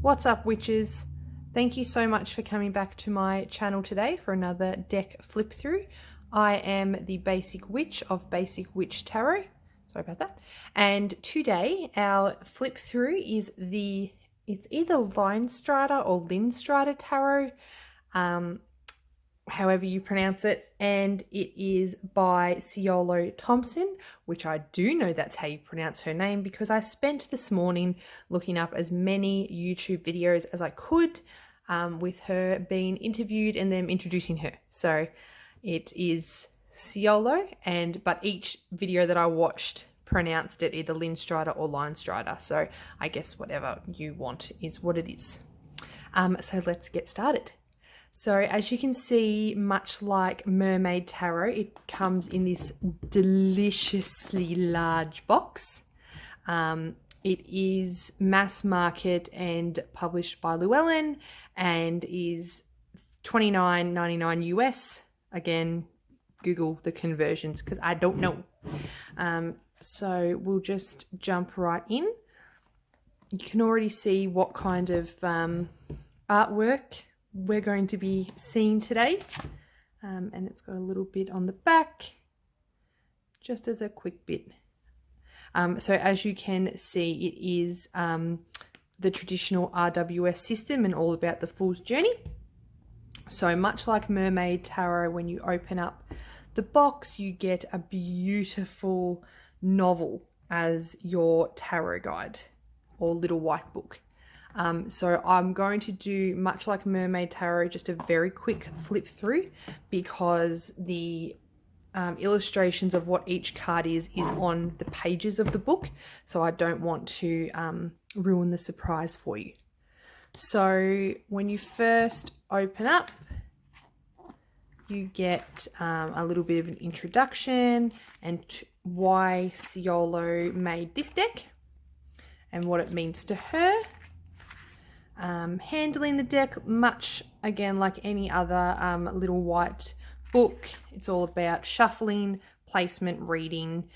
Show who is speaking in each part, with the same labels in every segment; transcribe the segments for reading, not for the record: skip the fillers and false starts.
Speaker 1: What's up, witches? Thank you so much for coming back to my channel today for another deck flip through. I am the Basic Witch of Basic Witch Tarot. Sorry about that. And today our flip through is it's either Linestrider or Linestrider Tarot, however you pronounce it, and it is by Ciolo Thompson, which I do know that's how you pronounce her name because I spent this morning looking up as many YouTube videos as I could with her being interviewed and them introducing her. So it is Ciolo, but each video that I watched pronounced it either Linestrider or Linestrider. So I guess whatever you want is what it is. So let's get started. So as you can see, much like Mermaid Tarot, it comes in this deliciously large box. It is mass market and published by Llewellyn and is $29.99 US. Again, Google the conversions because I don't know. So we'll just jump right in. You can already see what kind of artwork we're going to be seeing today, and it's got a little bit on the back just as a quick bit. So as you can see, it is the traditional RWS system and all about the Fool's Journey. So much like Mermaid Tarot, when you open up the box you get a beautiful novel as your tarot guide or little white book. So I'm going to do, much like Mermaid Tarot, just a very quick flip through because the illustrations of what each card is on the pages of the book. So I don't want to ruin the surprise for you. So when you first open up, you get a little bit of an introduction and why Ciolo made this deck and what it means to her. Handling the deck, much again like any other little white book. It's all about shuffling, placement, reading.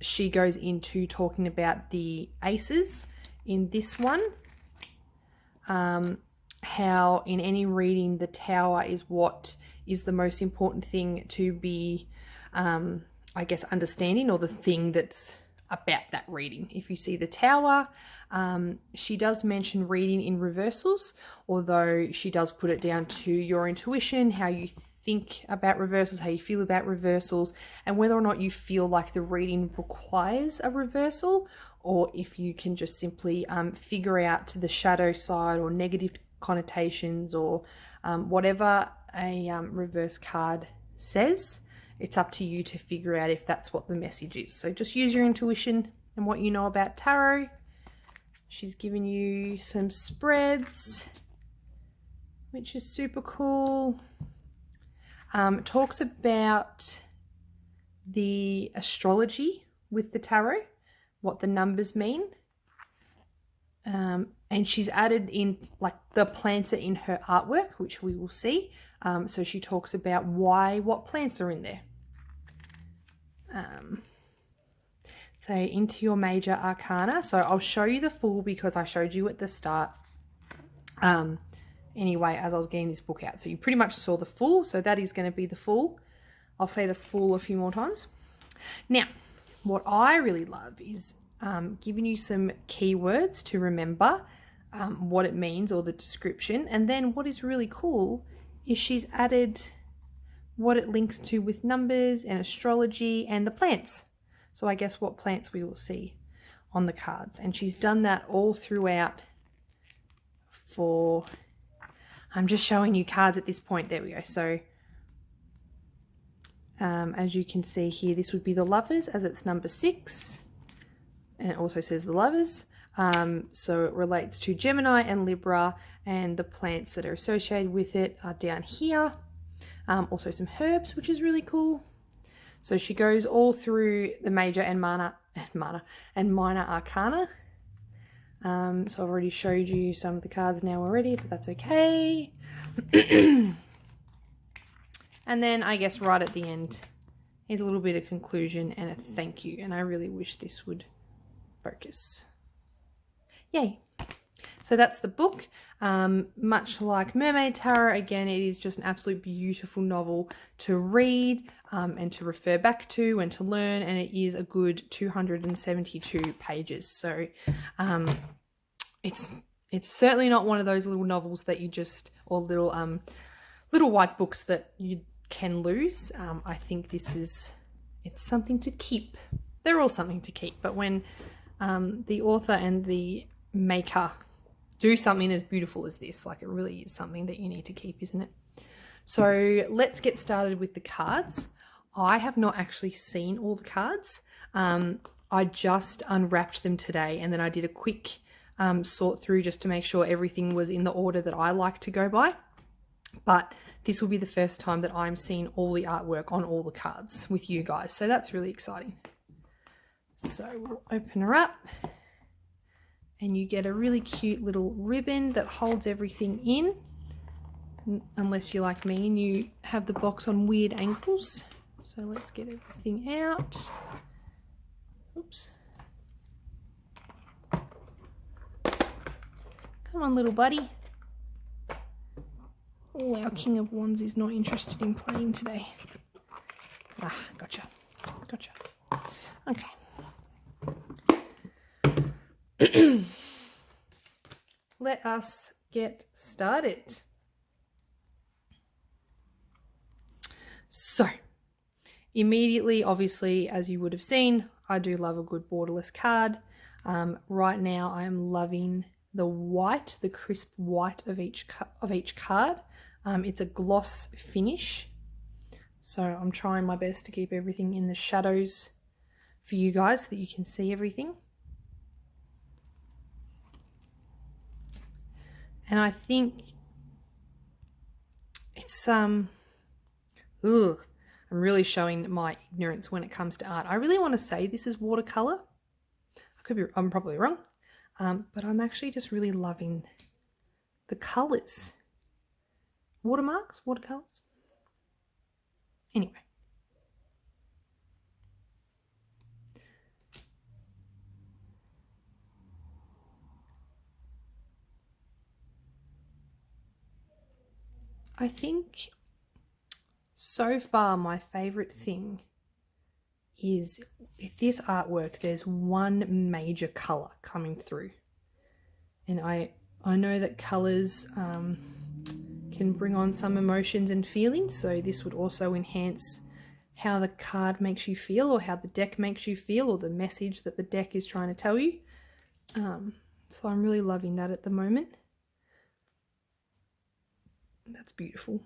Speaker 1: She goes into talking about the aces in this one. How in any reading the tower is what is the most important thing to be, I guess, understanding, or the thing that's about that reading. If you see the tower, she does mention reading in reversals, although she does put it down to your intuition, how you think about reversals, how you feel about reversals, and whether or not you feel like the reading requires a reversal, or if you can just simply figure out the shadow side or negative connotations or whatever a reverse card says. It's up to you to figure out if that's what the message is. So just use your intuition and what you know about tarot. She's given you some spreads, which is super cool. Talks about the astrology with the tarot, what the numbers mean. And she's added in like the plants are in her artwork, which we will see. So she talks about what plants are in there. So into your major arcana. So I'll show you the Fool because I showed you at the start. Anyway, as I was getting this book out. So you pretty much saw the Fool. So that is going to be the Fool. I'll say the Fool a few more times. Now, what I really love is giving you some keywords to remember what it means or the description. And then what is really cool is she's added what it links to with numbers and astrology and the plants. So I guess what plants we will see on the cards. And she's done that all throughout I'm just showing you cards at this point. There we go. So as you can see here, this would be the Lovers as it's number 6. And it also says the Lovers. So it relates to Gemini and Libra, and the plants that are associated with it are down here. Also some herbs, which is really cool. So she goes all through the major and minor arcana. So I've already showed you some of the cards now already, but that's okay. And then I guess right at the end, here's a little bit of conclusion and a thank you. And I really wish this would focus. Yay. So that's the book. Much like Mermaid Tarot, again, it is just an absolute beautiful novel to read and to refer back to and to learn, and it is a good 272 pages. So it's certainly not one of those little novels that you just, or little white books that you can lose. I think it's something to keep. They're all something to keep, but when the author and the maker do something as beautiful as this, like, it really is something that you need to keep, isn't it? So let's get started with the cards. I have not actually seen all the cards. I just unwrapped them today, and then I did a quick sort through just to make sure everything was in the order that I like to go by. But this will be the first time that I'm seeing all the artwork on all the cards with you guys, so that's really exciting. So we'll open her up, and you get a really cute little ribbon that holds everything in, unless you're like me and you have the box on weird angles. So let's get everything out. Oops. Come on, little buddy. Oh, our King of Wands is not interested in playing today. Ah, gotcha. Gotcha. Okay. Let us get started. So, immediately, obviously, as you would have seen, I do love a good borderless card. Right now, I am loving the white, the crisp white of each card. It's a gloss finish, so I'm trying my best to keep everything in the shadows for you guys so that you can see everything. And I think it's I'm really showing my ignorance when it comes to art. I really want to say this is watercolor. I'm probably wrong, but I'm actually just really loving the colors. Watermarks, watercolors. Anyway. I think so far my favorite thing is with this artwork, there's one major color coming through. And I know that colors can bring on some emotions and feelings, so this would also enhance how the card makes you feel, or how the deck makes you feel, or the message that the deck is trying to tell you. So I'm really loving that at the moment. That's beautiful.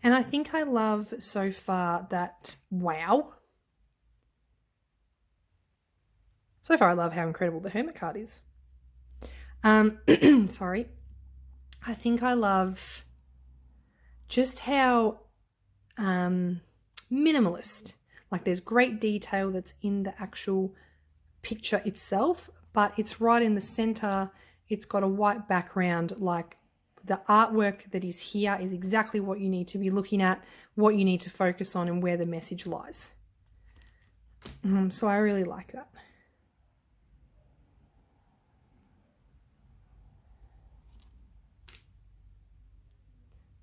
Speaker 1: And I think I love so far that, wow. So far I love how incredible the Hermit card is. Sorry. I think I love just how minimalist, like there's great detail that's in the actual picture itself, but it's right in the center. It's got a white background. Like, the artwork that is here is exactly what you need to be looking at, what you need to focus on, and where the message lies. So I really like that.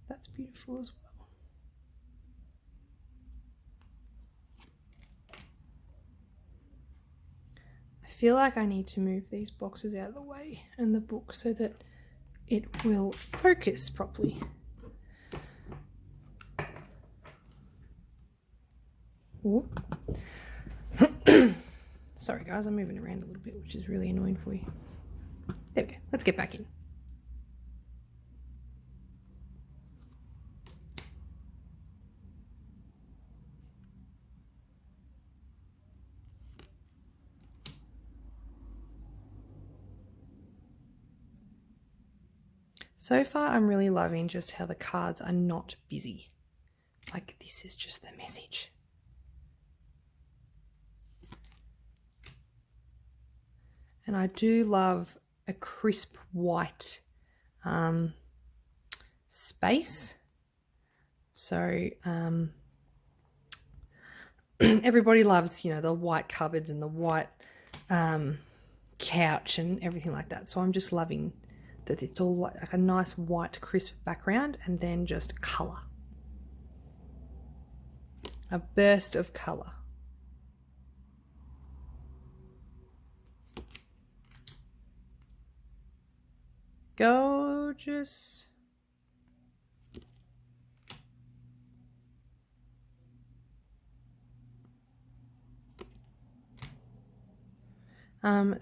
Speaker 1: That's beautiful as well. I feel like I need to move these boxes out of the way and the book so that it will focus properly. Sorry guys, I'm moving around a little bit, which is really annoying for you. There we go. Let's get back in. So far, I'm really loving just how the cards are not busy. Like, this is just the message. And I do love a crisp white space. So everybody loves, you know, the white cupboards and the white couch and everything like that. So I'm just loving that it's all like a nice white crisp background and then just colour. A burst of colour. Gorgeous.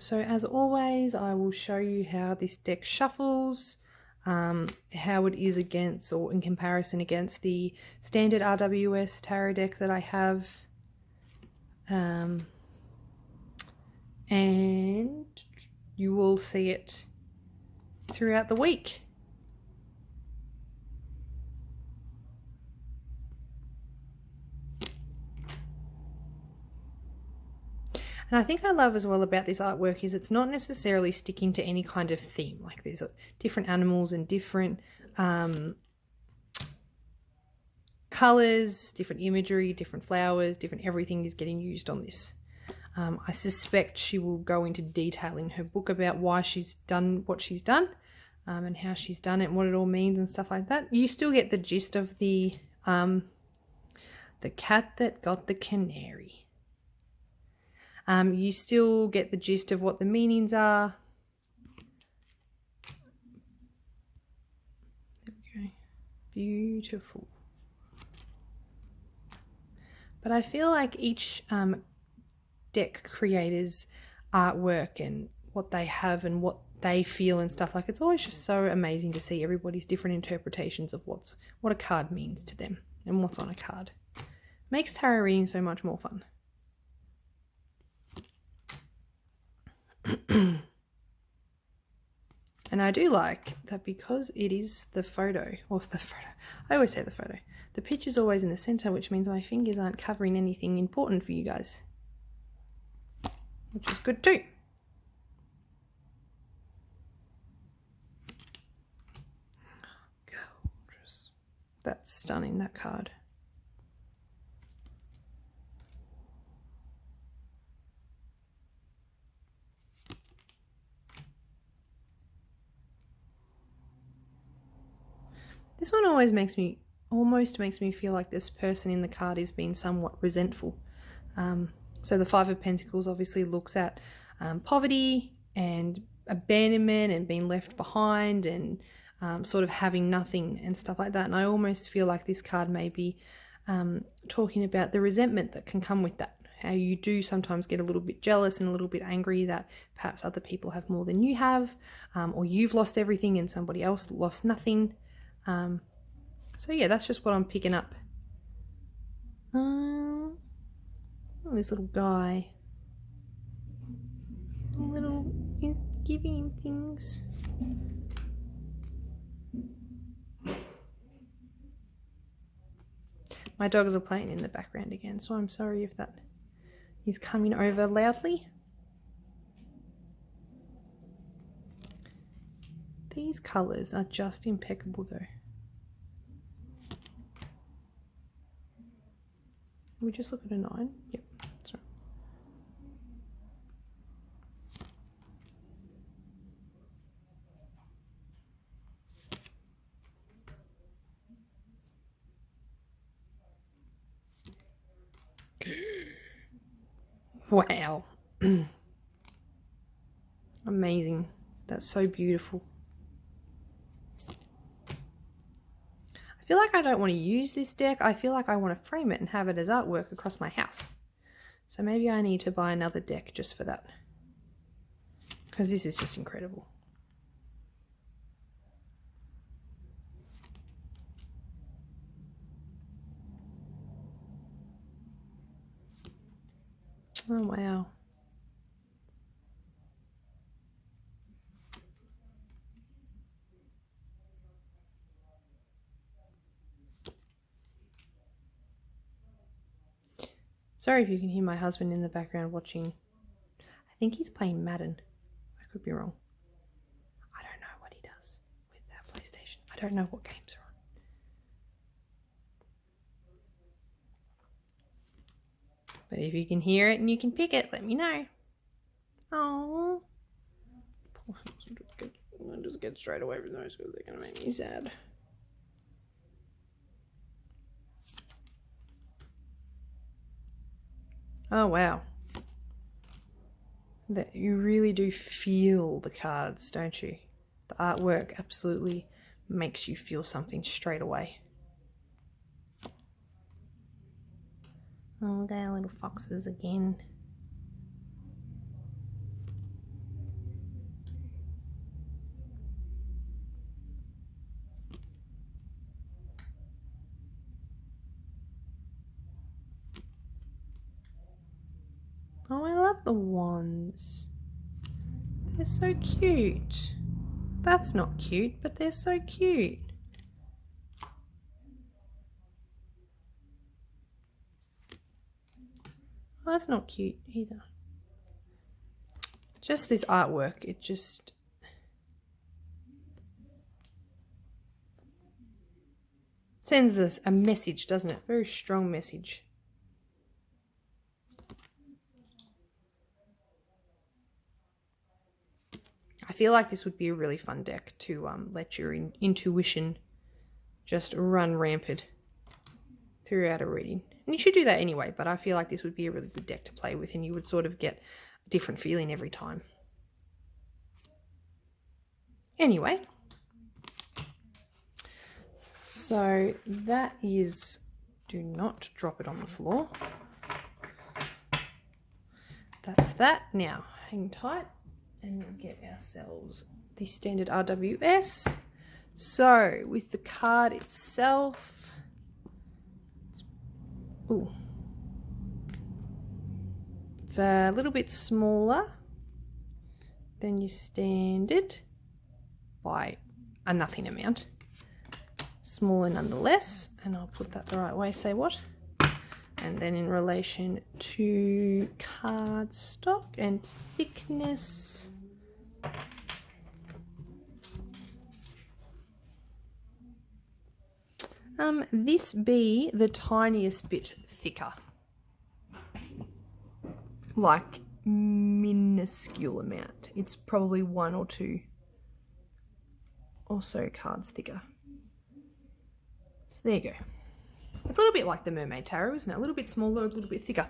Speaker 1: So as always, I will show you how this deck shuffles, how it is against or in comparison against the standard RWS tarot deck that I have. And you will see it throughout the week. And I think I love as well about this artwork is it's not necessarily sticking to any kind of theme. Like there's different animals and different colours, different imagery, different flowers, different everything is getting used on this. I suspect she will go into detail in her book about why she's done what she's done and how she's done it and what it all means and stuff like that. You still get the gist of the cat that got the canary. You still get the gist of what the meanings are. There we go. Beautiful. But I feel like each deck creator's artwork and what they have and what they feel and stuff, like it's always just so amazing to see everybody's different interpretations of what a card means to them and what's on a card. Makes tarot reading so much more fun. And I do like that because it is the photo, I always say the photo. The picture's always in the center, which means my fingers aren't covering anything important for you guys, which is good too. Gorgeous. That's stunning, that card. This one almost makes me feel like this person in the card is being somewhat resentful. So the Five of Pentacles obviously looks at poverty and abandonment and being left behind and sort of having nothing and stuff like that. And I almost feel like this card may be talking about the resentment that can come with that. How you do sometimes get a little bit jealous and a little bit angry that perhaps other people have more than you have, or you've lost everything and somebody else lost nothing. So yeah, that's just what I'm picking up. Oh, this little guy. He's giving things. My dogs are playing in the background again, so I'm sorry if that is coming over loudly. These colours are just impeccable though. We just look at a 9. Yep, that's right. Wow. Amazing. That's so beautiful. I feel like I don't want to use this deck. I feel like I want to frame it and have it as artwork across my house. So maybe I need to buy another deck just for that. Because this is just incredible. Oh, wow. Sorry if you can hear my husband in the background watching. I think he's playing Madden. I could be wrong. I don't know what he does with that PlayStation. I don't know what games are on. But if you can hear it and you can pick it, let me know. Oh. I'll just get straight away from those because they're going to make me sad. Oh, wow. That you really do feel the cards, don't you? The artwork absolutely makes you feel something straight away. Oh, they're little foxes again. Oh, I love the wands. They're so cute. That's not cute, but they're so cute. Oh, that's not cute either. Just this artwork, it just... sends us a message, doesn't it? Very strong message. I feel like this would be a really fun deck to let your intuition just run rampant throughout a reading. And you should do that anyway, but I feel like this would be a really good deck to play with and you would sort of get a different feeling every time. Anyway, so that is, do not drop it on the floor. That's that. Now, hang tight. And we'll get ourselves the standard RWS. So with the card itself, it's a little bit smaller than your standard by a nothing amount. Smaller nonetheless, and I'll put that the right way, say what? And then in relation to cardstock and thickness, this be the tiniest bit thicker, like minuscule amount. It's probably 1 or 2 or so cards thicker. So there you go. It's a little bit like the Mermaid Tarot, isn't it? A little bit smaller, a little bit thicker.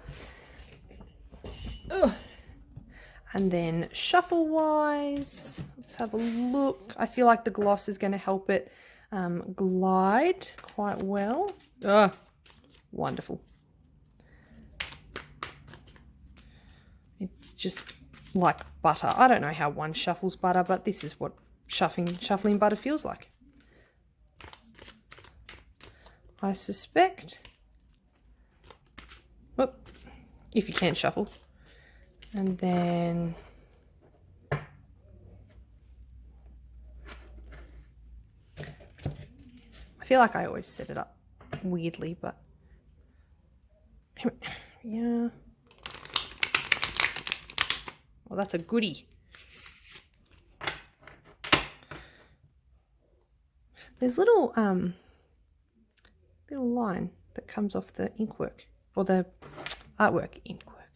Speaker 1: Ugh. And then shuffle-wise, let's have a look. I feel like the gloss is going to help it glide quite well. Ugh. Wonderful. It's just like butter. I don't know how one shuffles butter, but this is what shuffling butter feels like. I suspect. Whoop, if you can shuffle. And then I feel like I always set it up weirdly, but yeah. Well, that's a goodie. There's little line that comes off the inkwork, or the artwork inkwork.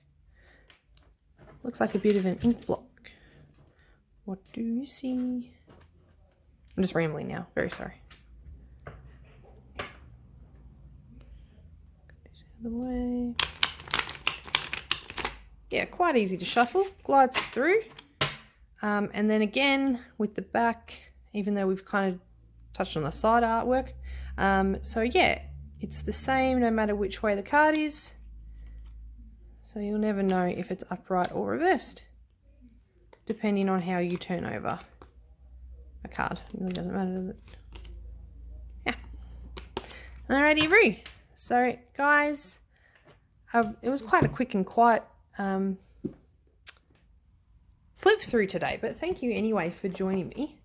Speaker 1: Looks like a bit of an ink block. What do you see? I'm just rambling now, very sorry. Get this out of the way. Yeah, quite easy to shuffle, glides through. And then again, with the back, even though we've kind of touched on the side artwork. So yeah, it's the same no matter which way the card is. So you'll never know if it's upright or reversed, depending on how you turn over a card. It really doesn't matter, does it? Yeah. Alrighty, Roo. So guys, it was quite a quick and quiet flip through today, but thank you anyway for joining me.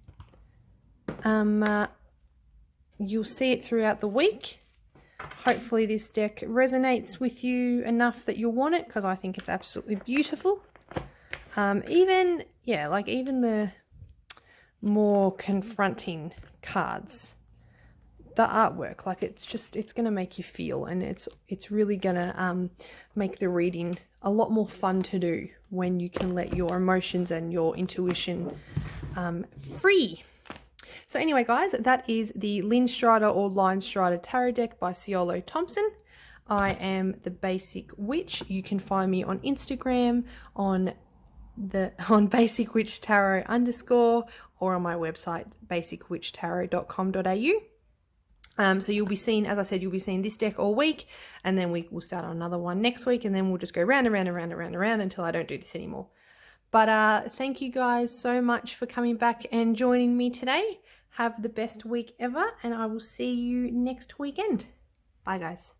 Speaker 1: You'll see it throughout the week. Hopefully this deck resonates with you enough that you'll want it, because I think it's absolutely beautiful. Even the more confronting cards, the artwork, like it's going to make you feel, and it's really going to make the reading a lot more fun to do when you can let your emotions and your intuition free. So anyway, guys, that is the Linestrider or Linestrider Tarot deck by Ciolo Thompson. I am the Basic Witch. You can find me on Instagram on Basic Witch Tarot _ or on my website basicwitchtarot.com.au. So you'll be seeing, as I said, you'll be seeing this deck all week, and then we'll start on another one next week, and then we'll just go round and round and round and round and round until I don't do this anymore. But thank you guys so much for coming back and joining me today. Have the best week ever, and I will see you next weekend. Bye, guys.